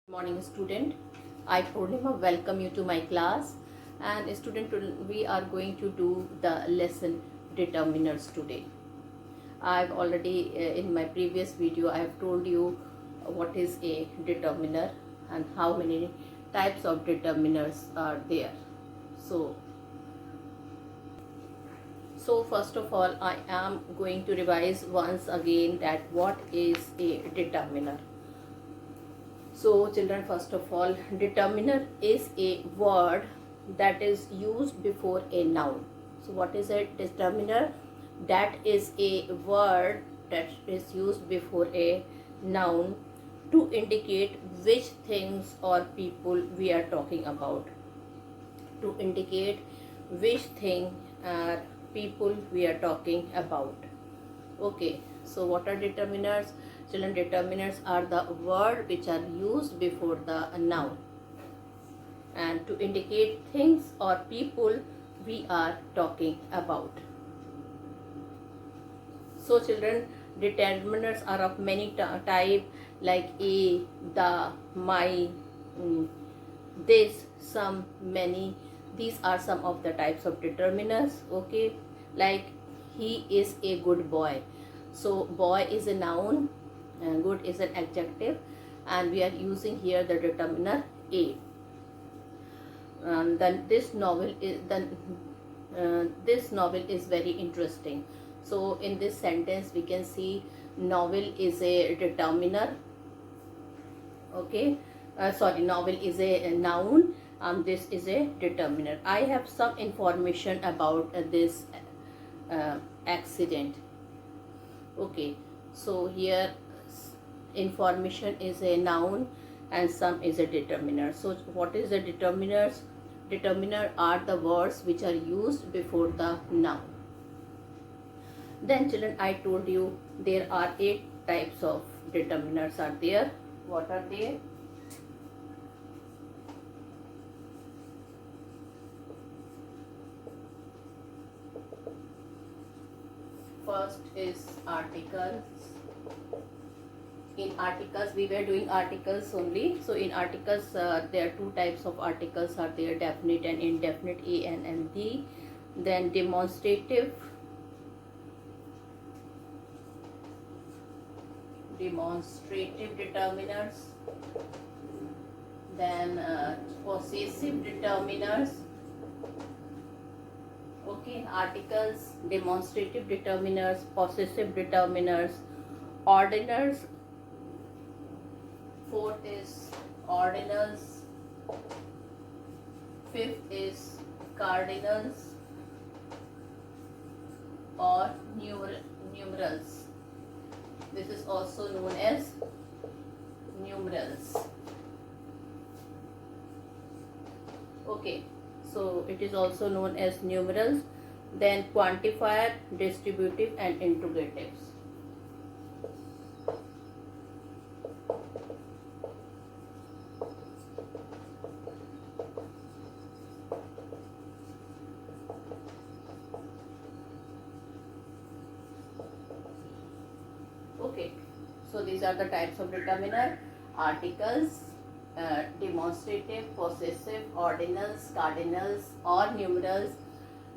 Morning student, I Purnima welcome you to my class. And student, we are going to do the lesson determiners today. I've already in my previous video I have told you what is a determiner and how many types of determiners are there. So first of all, I am going to revise once again that what is a determiner. So children, first of all, determiner is a word that is used before a noun. So what is a determiner? That is a word that is used before a noun to indicate which things or people we are talking about. To indicate which thing or people we are talking about. Okay, so what are determiners? Children, determiners are the word which are used before the noun and to indicate things or people we are talking about. So children, determiners are of many type like a, the, my, this, some, many. These are some of the types of determiners. Okay, like he is a good boy. So boy is a noun and good is an adjective, and we are using here the determiner a. And then this novel is very interesting. So in this sentence we can see novel is a determiner. Okay, novel is a noun and this is a determiner. I have some information about this accident. Okay, so here information is a noun and some is a determiner. So what is the determiners? Determiner are the words which are used before the noun. Then children, I told you there are 8 types of determiners are there. What are they? First is articles. In articles, we were doing articles only. So in articles, there are 2 types of articles are there: definite and indefinite, a and the. Then demonstrative determiners. Then possessive determiners. Okay, articles, demonstrative determiners, possessive determiners, ordinals. Fourth is ordinals. Fifth is cardinals or numerals. This is also known as numerals. Okay, so it is also known as numerals. Then quantifier, distributive and interrogatives. Okay, so these are the types of determiner: articles, demonstrative, possessive, ordinals, cardinals or numerals,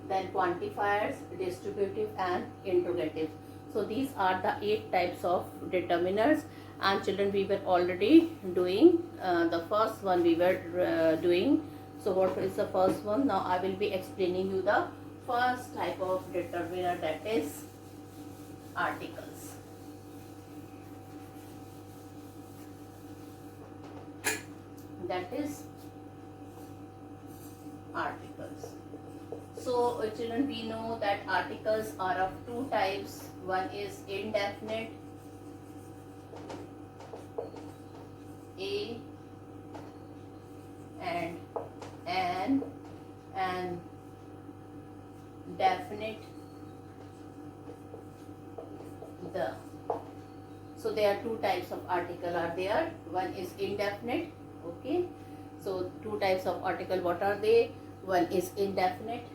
then quantifiers, distributive and interrogative. So these are the 8 types of determiners. And children, we were already doing the first one we were doing. So what is the first one? Now I will be explaining you the first type of determiner, that is articles. That is articles. So children, we know that articles are of 2 types. One is indefinite, a and an, and definite, the. So there are 2 types of article are there. One is indefinite. Okay, so 2 types of article, what are they? One is indefinite,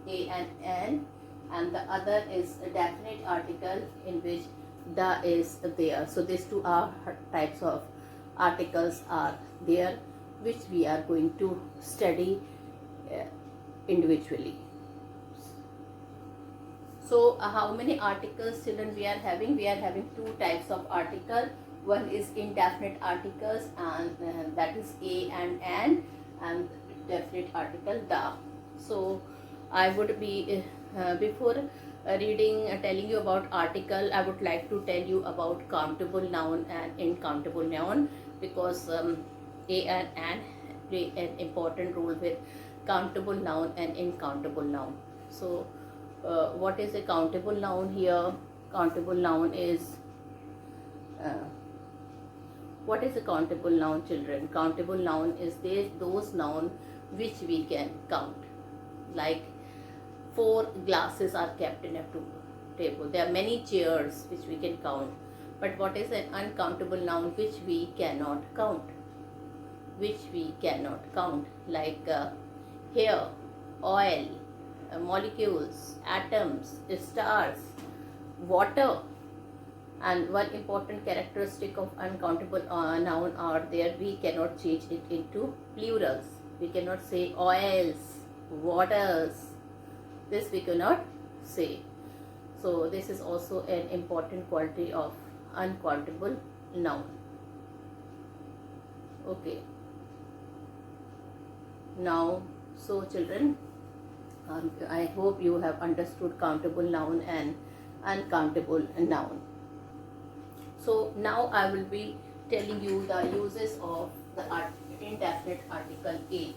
a and an, and the other is a definite article in which the is there. So these 2 are types of articles are there, which we are going to study individually. So how many articles, children, we are having? We are having two types of article. One is indefinite articles, and that is a and an, and definite article the. So I would be before telling you about article, I would like to tell you about countable noun and uncountable noun, because a and an play an important role with countable noun and uncountable noun. So what is a countable noun here? Countable noun is what is a countable noun, children? Countable noun is those noun which we can count. Like 4 glasses are kept in a table. There are many chairs which we can count. But what is an uncountable noun which we cannot count? Which we cannot count, like hair, oil, molecules, atoms, stars, water. And one important characteristic of uncountable noun are there, we cannot change it into plurals. We cannot say oils, waters. This we cannot say. So this is also an important quality of uncountable noun. Okay. Now, so children, I hope you have understood countable noun and uncountable noun. So now I will be telling you the uses of the indefinite article a.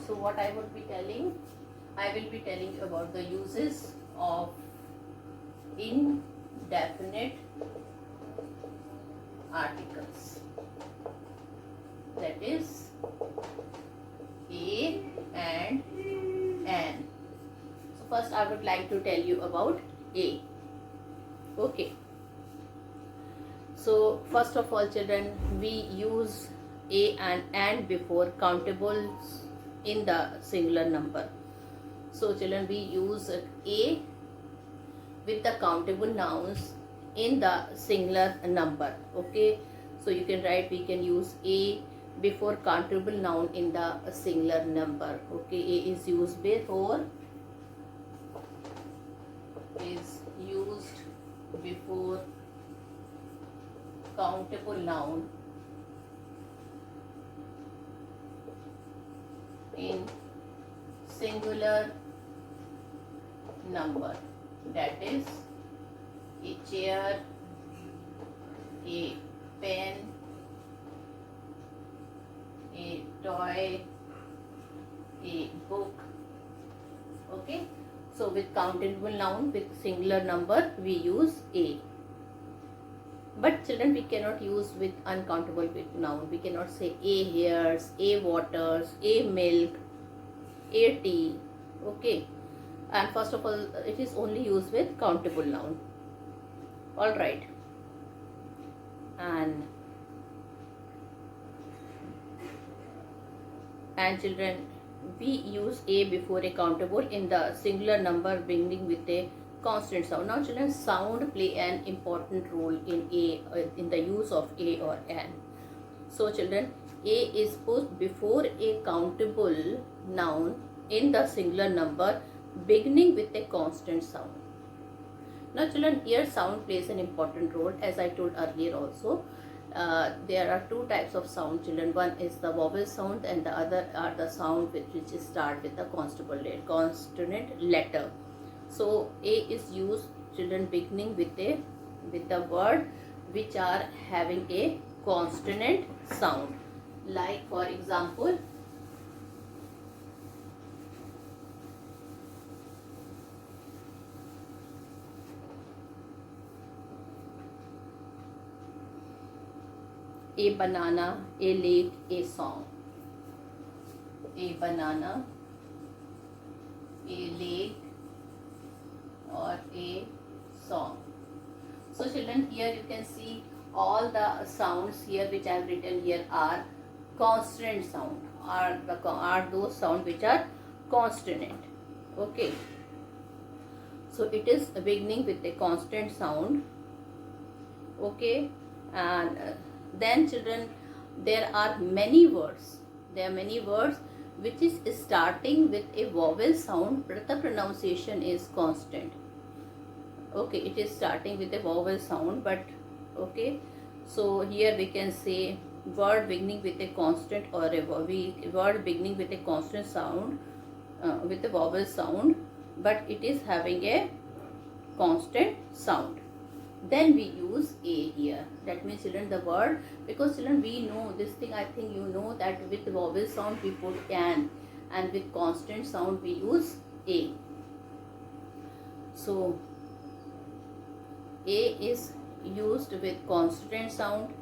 So what I would be telling, I will be telling you about the uses of indefinite articles. That is a and an. So first I would like to tell you about a. Okay. So first of all, children, we use a and an before countables in the singular number. So children, we use a with the countable nouns in the singular number. Okay. So you can write, we can use a before countable noun in the singular number. Okay. A is used before countable noun in singular number, that is a chair, a pen, a toy, a book. Okay. So with countable noun with singular number we use a. But children, we cannot use with uncountable noun. We cannot say a hairs, a waters, a milk, a tea. Okay. And first of all, it is only used with countable noun. Alright. And children, we use a before a countable in the singular number beginning with a constant sound. Now children, sound play an important role in in the use of a or an. So children, a is put before a countable noun in the singular number beginning with a constant sound. Now children, here sound plays an important role, as I told earlier also. There are two types of sound, children. One is the vowel sound and the other are the sound which start with the consonant letter. So a is used, children, beginning with the word which are having a consonant sound. Like for example, a banana, a lake, a song. A banana, a lake, or a song. So children, here you can see all the sounds here which I have written here are consonant sound, are those sounds which are consonant. Okay. So it is beginning with a consonant sound Okay, and then children, there are many words. There are many words which is starting with a vowel sound, but the pronunciation is constant. Okay, it is starting with a vowel sound, but okay, so here we can say word beginning with a constant or a word beginning with a constant sound, with a vowel sound, but it is having a constant sound. Then we use a here. That means children, the word, because children, we know this thing, I think you know that with vowel sound we put an, and with constant sound we use a. So a is used with consonant sound,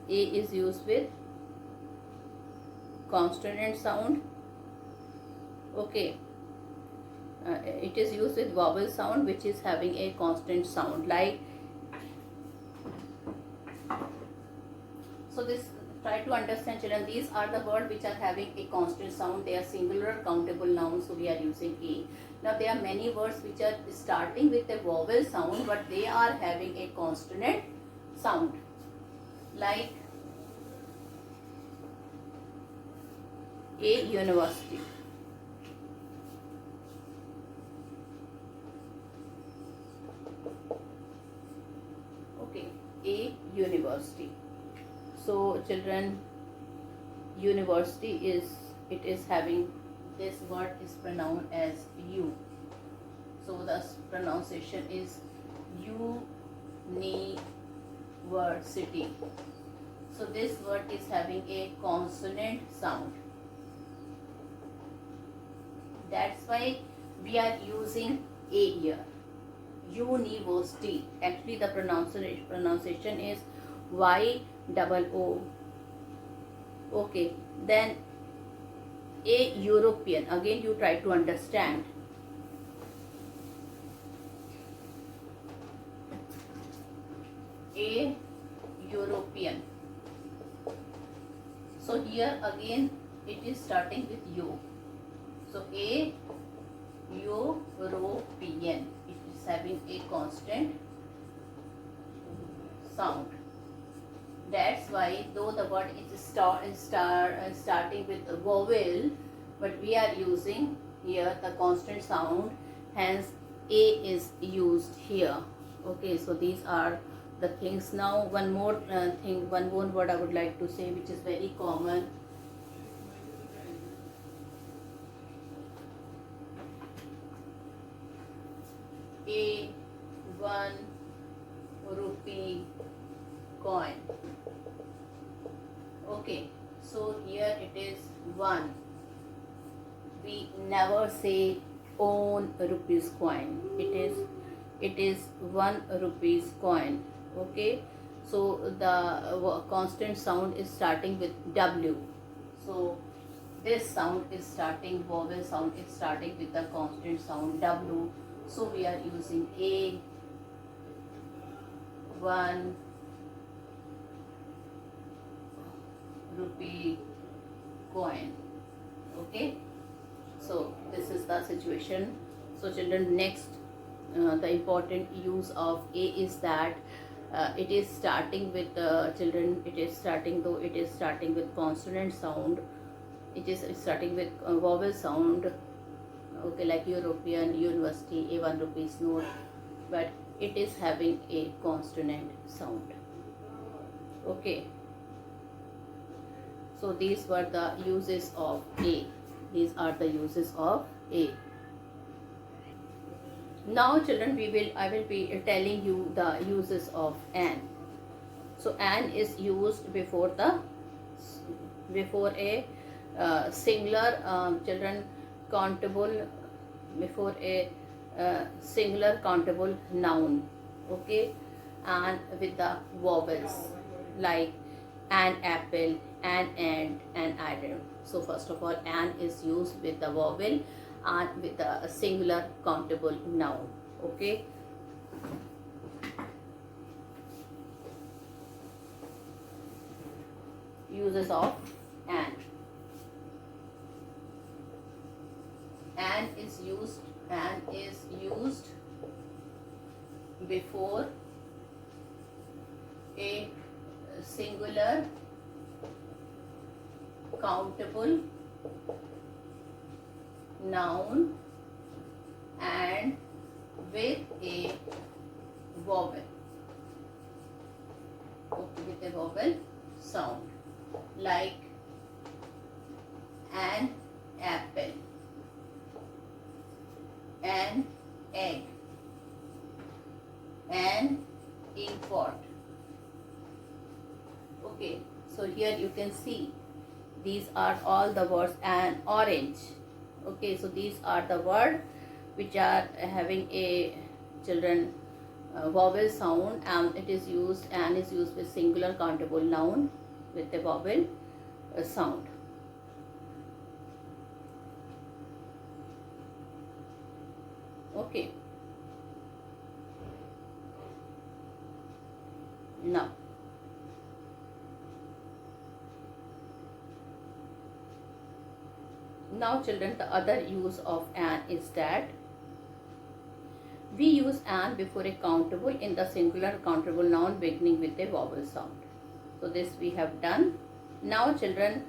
a is used with consonant sound. Okay, it is used with vowel sound which is having a constant sound, like, so this, try to understand children, these are the words which are having a constant sound. They are singular countable nouns, so we are using a. Now there are many words which are starting with a vowel sound, but they are having a consonant sound, like a university. Okay, a university. So children, university is, it is having, this word is pronounced as u. So the pronunciation is university. So this word is having a consonant sound. That's why we are using a here. University. Actually the pronunciation is Y-O-O. Okay, then a European. Again you try to understand. A European. So here again it is starting with U. So a European. It is having a constant sound. That's why though the word is starting with a vowel, but we are using here the constant sound, hence a is used here. Okay, so these are the things. Now one more thing, one more word I would like to say which is very common. A 1 rupee coin. Okay, so here it is 1. We never say own rupees coin. It is 1 rupees coin. Okay, so the constant sound is starting with W. So this sound is starting, vowel sound is starting with the constant sound W. So we are using a 1 rupee coin. Okay, so this is the situation. So children, next the important use of a is that it is starting with children, it is starting, though it is starting with consonant sound, it is starting with vowel sound. Okay, like European, university, a 1 rupees note, but it is having a consonant sound. Okay, so these were the uses of a. These are the uses of a. Now children, I will be telling you the uses of an. So an is used before a singular children countable, before a singular countable noun. Okay, and with the vowels like an apple, an ant, an iron. So first of all, an is used with the vowel and with a singular countable noun. Okay, uses of an. An is used before a singular countable noun and with a vowel, okay, with a vowel sound, like an apple, an egg, an ink pot. Okay, so here you can see these are all the words. An orange. Okay, so these are the words which are having a children vowel sound, and it is used, and is used with singular countable noun with a vowel sound. Okay, now children, the other use of an is that we use an before a countable in the singular countable noun beginning with a vowel sound. So this we have done. Now children,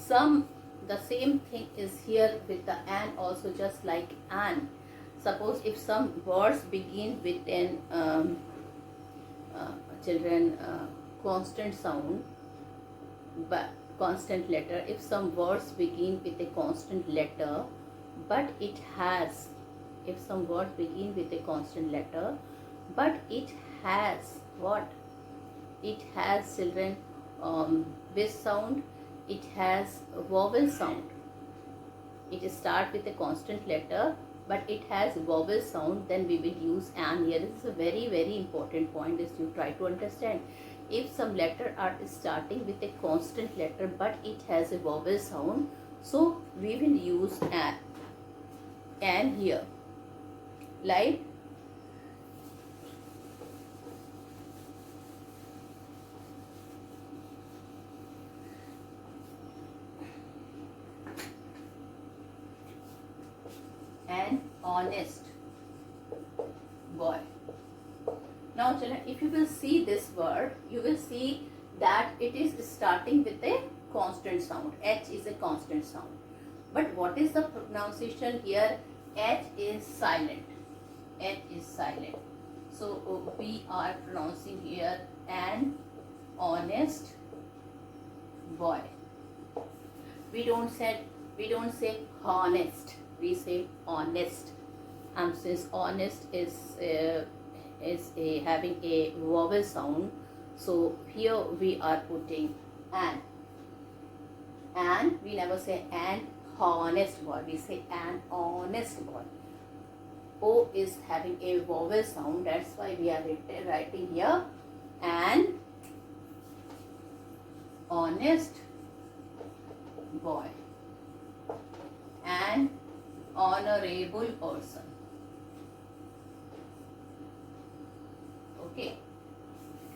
the same thing is here with the an also, just like an. Suppose if some words begin with an constant sound, but constant letter, if some words begin with a constant letter, but it has, if some word begin with a constant letter, but it has what? It has children which sound? It has a vowel sound. It starts with a constant letter, but it has vowel sound, then we will use an here. This is a very important point, is you try to understand. If some letter are starting with a constant letter, but it has a vowel sound, so we will use an here. Like an honest boy. Now children, if you will see this word, you will see that it is starting with a constant sound. H is a constant sound. But what is the pronunciation here? H is silent. H is silent. So we are pronouncing here an honest boy. We don't say honest. We say honest. And since honest is having a vowel sound, so here we are putting an. And we never say an honest boy. We say an honest boy. O is having a vowel sound. That's why we are writing here an honest boy. An honorable person. Okay,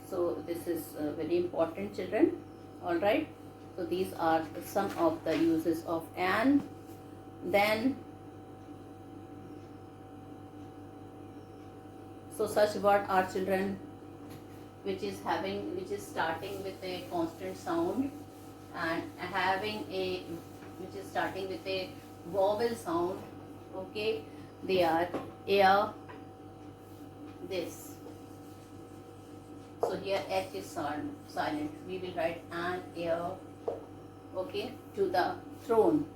so this is very important, children. All right, so these are some of the uses of an. Then so such word are children which is starting with a constant sound and which is starting with a vowel sound. Okay, they are air, this. So here H is silent. We will write an air. Okay, to the throne.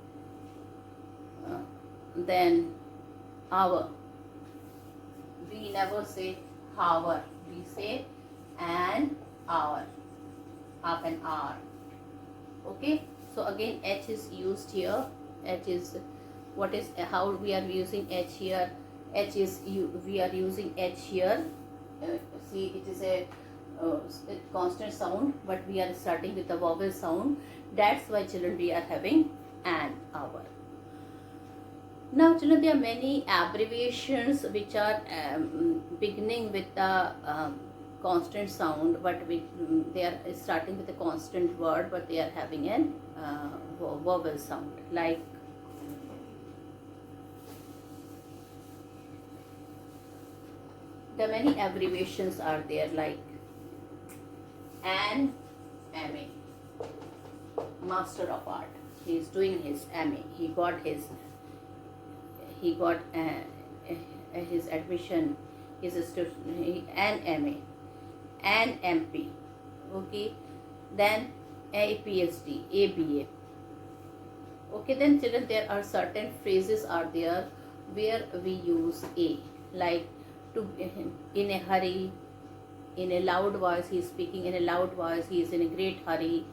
Then hour. We never say hour. We say an hour. Half an hour. Okay. So again H is used here. H is how we are using H here. We are using H here. See, it is a constant sound, but we are starting with a vowel sound. That's why children we are having an hour. Now children, there are many abbreviations which are beginning with the constant sound, but they are starting with a constant word, but they are having a vowel sound. Like the many abbreviations are there, like an MA, Master of Art. He is doing his MA. He got his admission. His an MA, an MP. Okay, then a PhD, a BA. Okay, then children, there are certain phrases are there where we use a, like to in a hurry, in a loud voice. He is speaking in a loud voice. He is in a great hurry.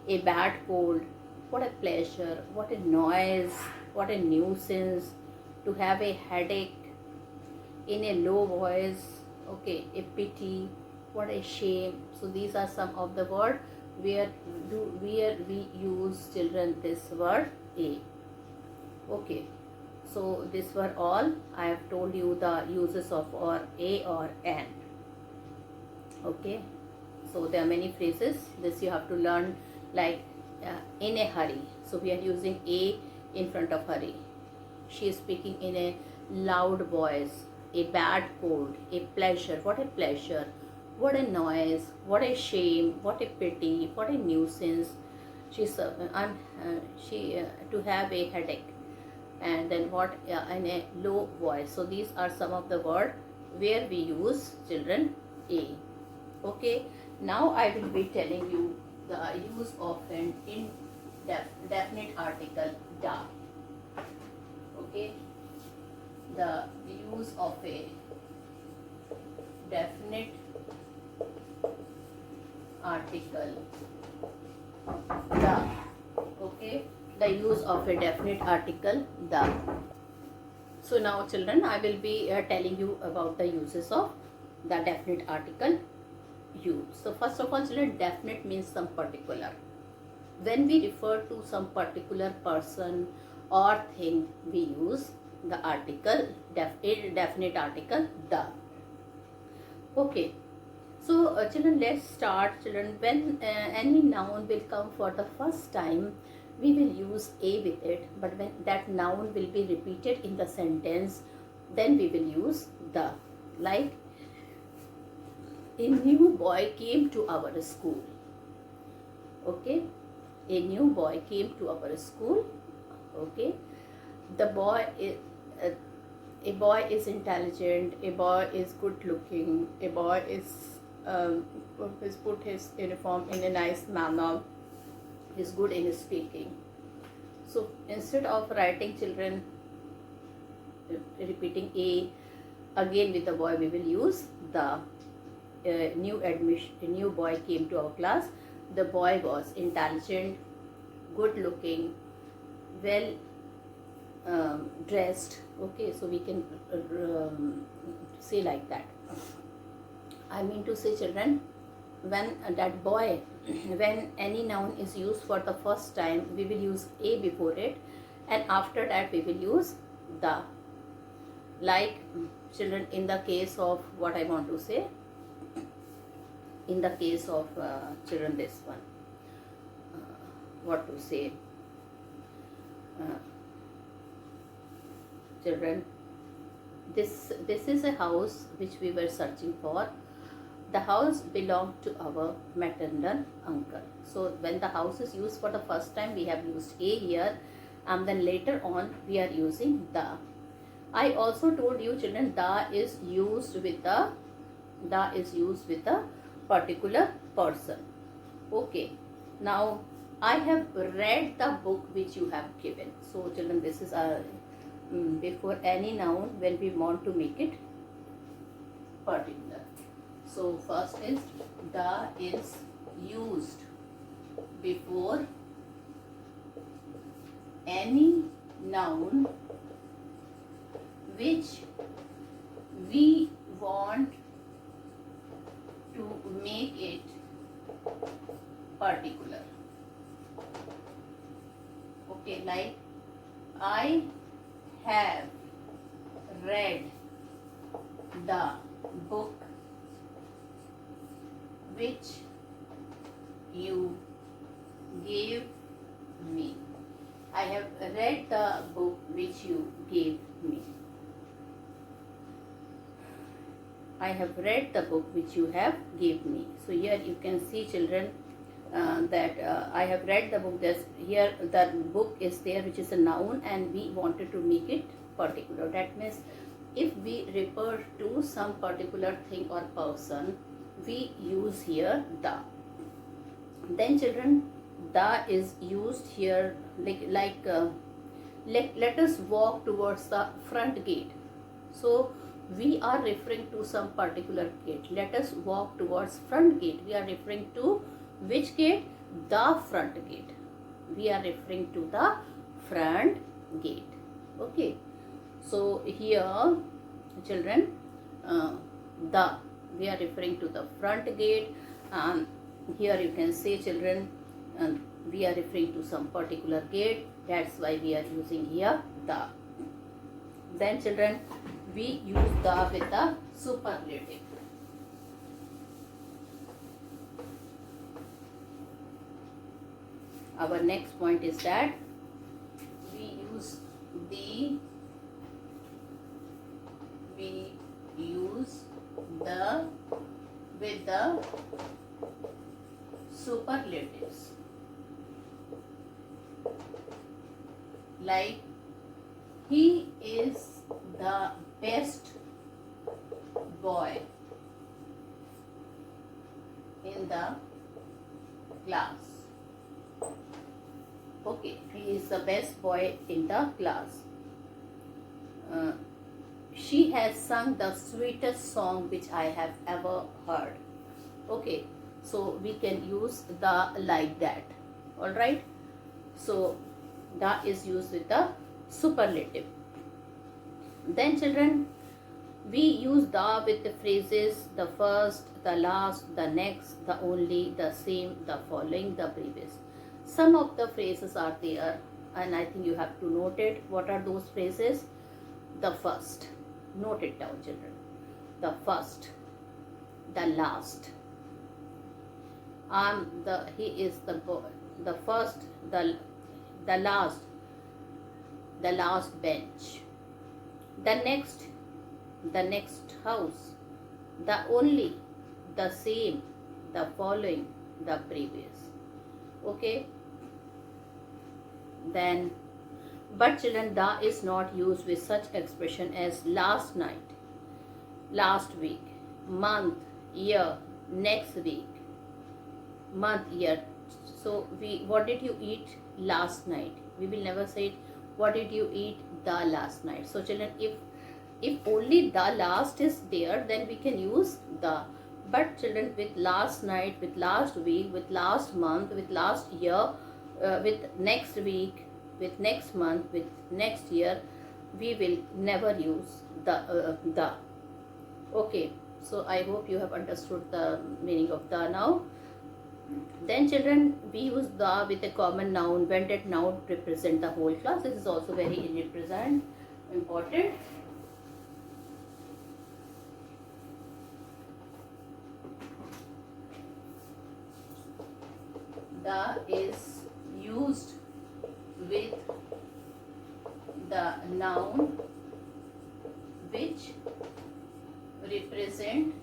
A bad cold. What a pleasure. What a noise. What a nuisance. To have a headache. In a low voice. Okay, a pity. What a shame. So these are some of the words where we use, children, this word a. Okay, so these were all. I have told you the uses of or a or an. Okay, so there are many phrases. This you have to learn, like in a hurry. So we are using a in front of hurry. She is speaking in a loud voice. A bad cold. A pleasure. What a pleasure. What a noise. What a shame. What a pity. What a nuisance. She's to have a headache. And then what in a low voice. So these are some of the words where we use, children, a. Okay, now I will be telling you the use of an indefinite article da. Okay, the use of a definite article the. Okay, the use of a definite article the. So now, children, I will be telling you about the uses of the definite article you. So first of all, children, definite means some particular. When we refer to some particular person or thing, we use the article definite article the. Okay, so children, let's start. Children, when any noun will come for the first time, we will use a with it, but when that noun will be repeated in the sentence, then we will use the. Like, a new boy came to our school. Okay, a new boy came to our school. Okay, the boy is a boy is intelligent. A boy is good looking. A boy is put his uniform in a nice manner. Is good in speaking. So instead of writing, children, repeating a again with the boy, we will use the. New boy came to our class. The boy was intelligent, good looking, well dressed. Okay, so we can say like that. I mean to say, children, when that boy, when any noun is used for the first time, we will use a before it, and after that we will use the. Like, children, in the case of what I want to say, in the case of children, this one, what to say, children, this is a house which we were searching for. The house belonged to our maternal uncle. So when the house is used for the first time, we have used a here, and then later on we are using the. I also told you, children, the is used with a particular person. Okay, now I have read the book which you have given. So children, this is before any noun when we want to make it particular. So first is the is used before any noun which we want to make it particular. Okay, like, I have read the book which you gave me. I have read the book which you gave me. I have read the book which you have gave me. So here you can see, children, that I have read the book. There's here the book is there, which is a noun, and we wanted to make it particular. That means if we refer to some particular thing or person, we use here the. Then children, the is used here let us walk towards the front gate. So we are referring to some particular gate. Let us walk towards front gate. We are referring to which gate? The front gate. We are referring to the front gate. Okay. So here, children, we are referring to the front gate, and here you can say, children, we are referring to some particular gate. That's why we are using here the. Then children, we use the with the superlative. Our next point is that we use the with the superlatives. Like, he is the best boy in the class. Okay, he is the best boy in the class. She has sung the sweetest song which I have ever heard. Okay, so we can use the like that. Alright, so the is used with the superlative. Then children, we use the with the phrases the first, the last, the next, the only, the same, the following, the previous. Some of the phrases are there, and I think you have to note it. What are those phrases? The first. Note it down, children. The first, the last. He is the boy. The first, the last bench. The next house. The only, the same, the following, the previous. Okay. Then, but children, the is not used with such expression as last night, last week, month, year, next week, month, year. So what did you eat last night? We will never say what did you eat the last night. So children, if only the last is there, then we can use the. But children, with last night, with last week, with last month, with last year, with next week, with next month, with next year, we will never use the. Okay, so I hope you have understood the meaning of the now. Then children, we use the with a common noun when that noun represent the whole class. This is also very important. The is used with the noun which represent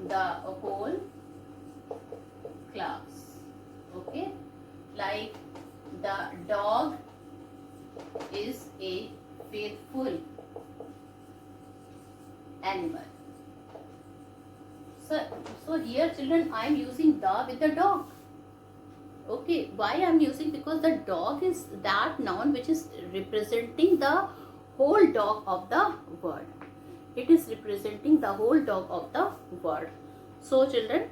the whole class. Okay, like the dog is a faithful animal. So here children, I am using the with the dog. Okay, why I am using? Because the dog is that noun which is representing the whole dog of the word. It is representing the whole dog of the word. So children,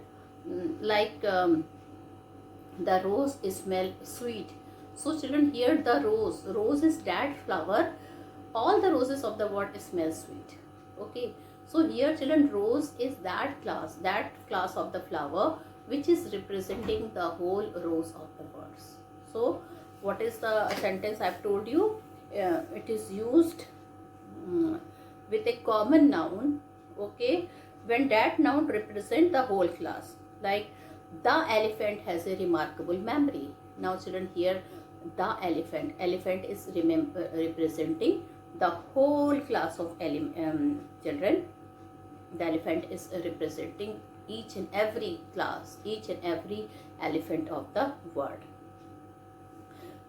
like the rose smell sweet. So children, here the rose is that flower. All the roses of the world smell sweet. Okay, so here children, rose is that class of the flower which is representing the whole rows of the words. So what is the sentence I have told you? It is used with a common noun. Okay, when that noun represent the whole class. Like the elephant has a remarkable memory. Now children, here the elephant is representing the whole class of children. The elephant is representing each and every class, each and every elephant of the world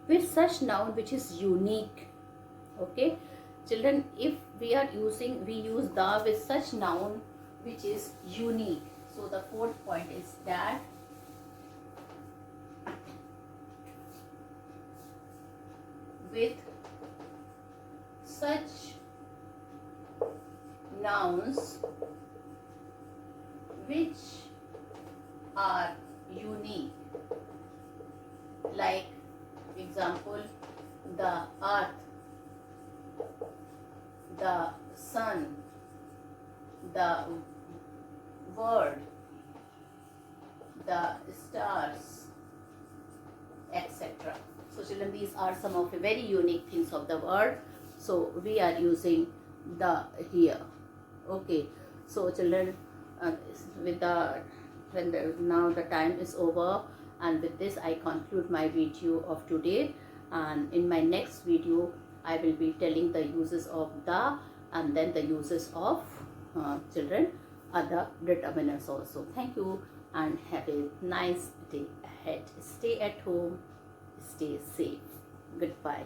with such noun which is unique. Okay children, if we are using, we use the with such noun which is unique. So the fourth point is that with such nouns which are unique, like example, the earth, the sun, the world, the stars, etc. So children, these are some of the very unique things of the world. So we are using the here. Okay. So children, with the now the time is over, and with this I conclude my video of today. And in my next video, I will be telling the uses of the, and then the uses of children, other determinants also. Thank you and have a nice day ahead. Stay at home, stay safe. Goodbye.